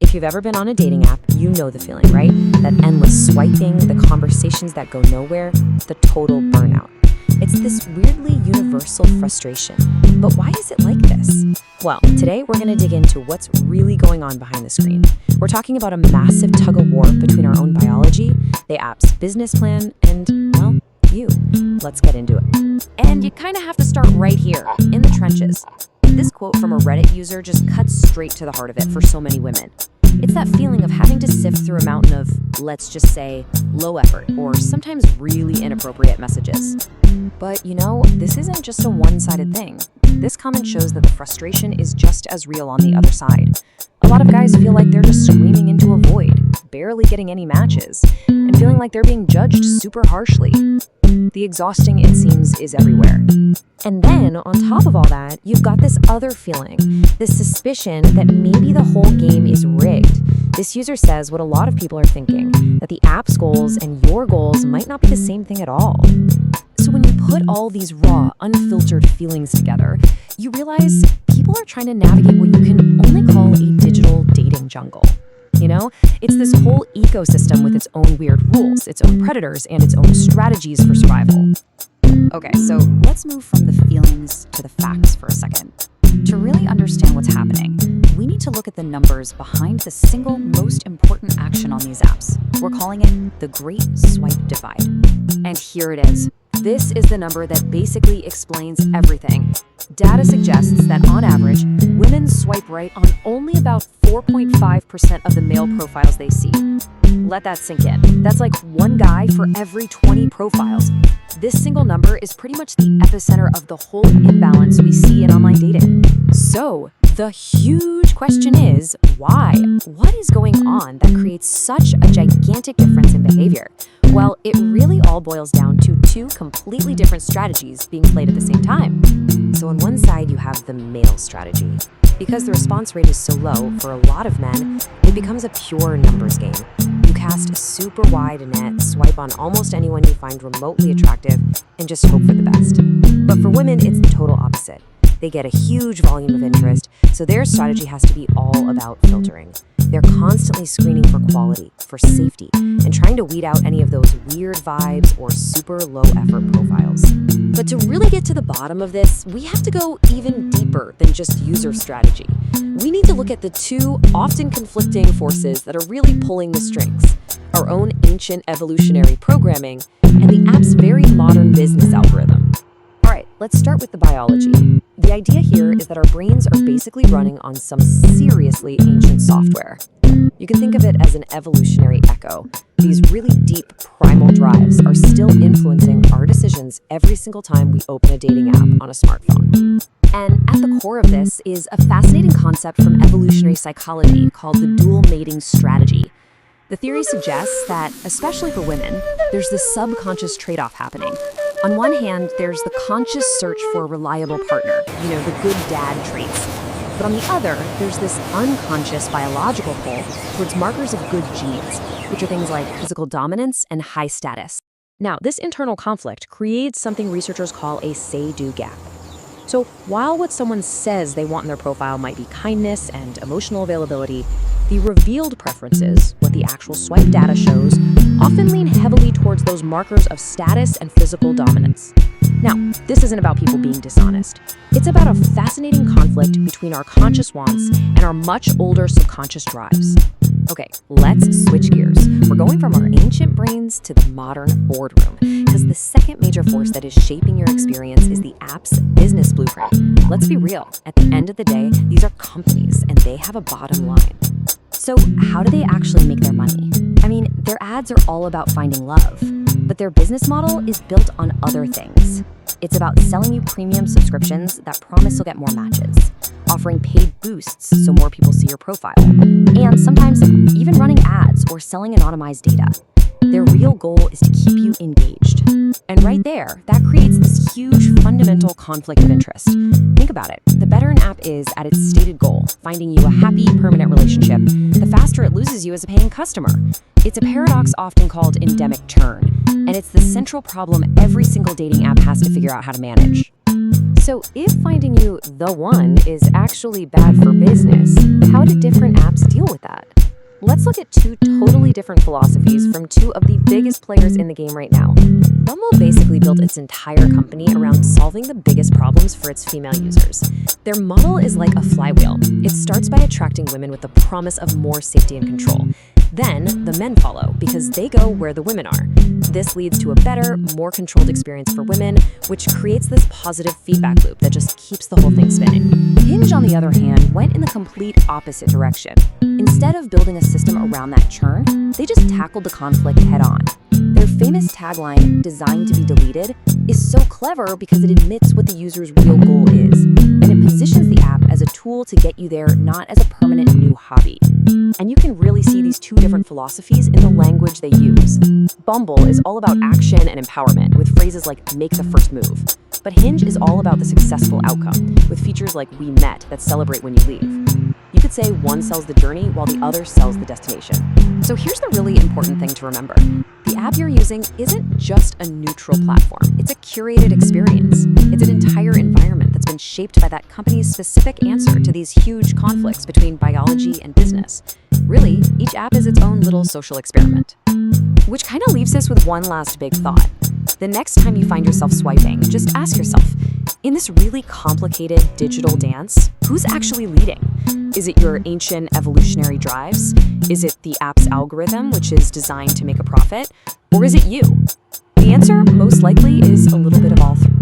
If you've ever been on a dating app, you know the feeling, right? That endless swiping, the conversations that go nowhere, the total burnout. It's this weirdly universal frustration. But why is it like this? Well, today we're going to dig into what's really going on behind the screen. We're talking about a massive tug-of-war between our own biology, the app's business plan, and, well, you. Let's get into it. And you kind of have to start right here, in the trenches. This quote from a Reddit user just cuts straight to the heart of it for so many women. It's that feeling of having to sift through a mountain of, let's just say, low effort or sometimes really inappropriate messages. But you know, this isn't just a one-sided thing. This comment shows that the frustration is just as real on the other side. A lot of guys feel like they're just screaming into a void, barely getting any matches, and feeling like they're being judged super harshly. The exhausting, it seems, is everywhere. And then, on top of all that, you've got this other feeling, this suspicion that maybe the whole game is rigged. This user says what a lot of people are thinking, that the app's goals and your goals might not be the same thing at all. So when you put all these raw, unfiltered feelings together, you realize people are trying to navigate what you can only call a digital dating jungle. You know, it's this whole ecosystem with its own weird rules, its own predators, and its own strategies for survival. Okay, so let's move from the feelings to the facts for a second. To really understand what's happening, we need to look at the numbers behind the single most important action on these apps. We're calling it the Great Swipe Divide. And here it is. This is the number that basically explains everything. Data suggests that on average, women swipe right on only about 4.5% of the male profiles they see. Let that sink in. That's like one guy for every 20 profiles. This single number is pretty much the epicenter of the whole imbalance we see in online dating. So, the huge question is, why? What is going on that creates such a gigantic difference in behavior? Well, it really all boils down to two completely different strategies being played at the same time. So on one side, you have the male strategy. Because the response rate is so low, for a lot of men, it becomes a pure numbers game. You cast a super wide net, swipe on almost anyone you find remotely attractive, and just hope for the best. But for women, it's the total opposite. They get a huge volume of interest, so their strategy has to be all about filtering. They're constantly screening for quality, for safety, and trying to weed out any of those weird vibes or super low-effort profiles. But to really get to the bottom of this, we have to go even deeper than just user strategy. We need to look at the two often conflicting forces that are really pulling the strings: our own ancient evolutionary programming and the app's very modern business algorithm. All right, let's start with the biology. The idea here is that our brains are basically running on some seriously ancient software. You can think of it as an evolutionary echo. These really deep primal drives are still influencing our decisions every single time we open a dating app on a smartphone. And at the core of this is a fascinating concept from evolutionary psychology called the dual mating strategy. The theory suggests that, especially for women, there's this subconscious trade-off happening. On one hand, there's the conscious search for a reliable partner, the good dad traits. But on the other, there's this unconscious biological pull towards markers of good genes, which are things like physical dominance and high status. Now, this internal conflict creates something researchers call a say-do gap. So while what someone says they want in their profile might be kindness and emotional availability, the revealed preferences, what the actual swipe data shows, often lean heavily towards those markers of status and physical dominance. Now, this isn't about people being dishonest. It's about a fascinating conflict between our conscious wants and our much older subconscious drives. Okay, let's switch gears. We're going from our ancient brains to the modern boardroom, because the second major force that is shaping your experience is the app's business blueprint. Let's be real. At the end of the day, these are companies, and they have a bottom line. So how do they actually make their money? I mean, their ads are all about finding love, but their business model is built on other things. It's about selling you premium subscriptions that promise you'll get more matches, offering paid boosts so more people see your profile, and sometimes even running ads or selling anonymized data. Their real goal is to keep you engaged. And right there, that creates this huge fundamental conflict of interest. Think about it. The better an app is at its stated goal, finding you a happy, permanent relationship, the faster it loses you as a paying customer. It's a paradox often called endemic churn, and it's the central problem every single dating app has to figure out how to manage. So if finding you the one is actually bad for business, how do different apps deal with that? Let's look at two totally different philosophies from two of the biggest players in the game right now. Bumble basically built its entire company around solving the biggest problems for its female users. Their model is like a flywheel. It starts by attracting women with the promise of more safety and control. Then, the men follow because they go where the women are. This leads to a better, more controlled experience for women, which creates this positive feedback loop that just keeps the whole thing spinning. Hinge, on the other hand, went in the complete opposite direction. Instead of building a system around that churn, they just tackled the conflict head-on. Their famous tagline, "designed to be deleted," is so clever because it admits what the user's real goal is, and it positions the app as a tool to get you there, not as a permanent new hobby. And you can really see these two different philosophies in the language they use. Bumble is all about action and empowerment, with phrases like "make the first move." But Hinge is all about the successful outcome, with features like "we met" that celebrate when you leave. You could say one sells the journey while the other sells the destination. So here's the really important thing to remember. The app you're using isn't just a neutral platform. It's a curated experience. It's an entire environment that's been shaped by that company's specific answer to these huge conflicts between biology and business. Really, each app is its own little social experiment. Which kind of leaves us with one last big thought. The next time you find yourself swiping, just ask yourself, in this really complicated digital dance, who's actually leading? Is it your ancient evolutionary drives? Is it the app's algorithm, which is designed to make a profit? Or is it you? The answer, most likely, is a little bit of all three.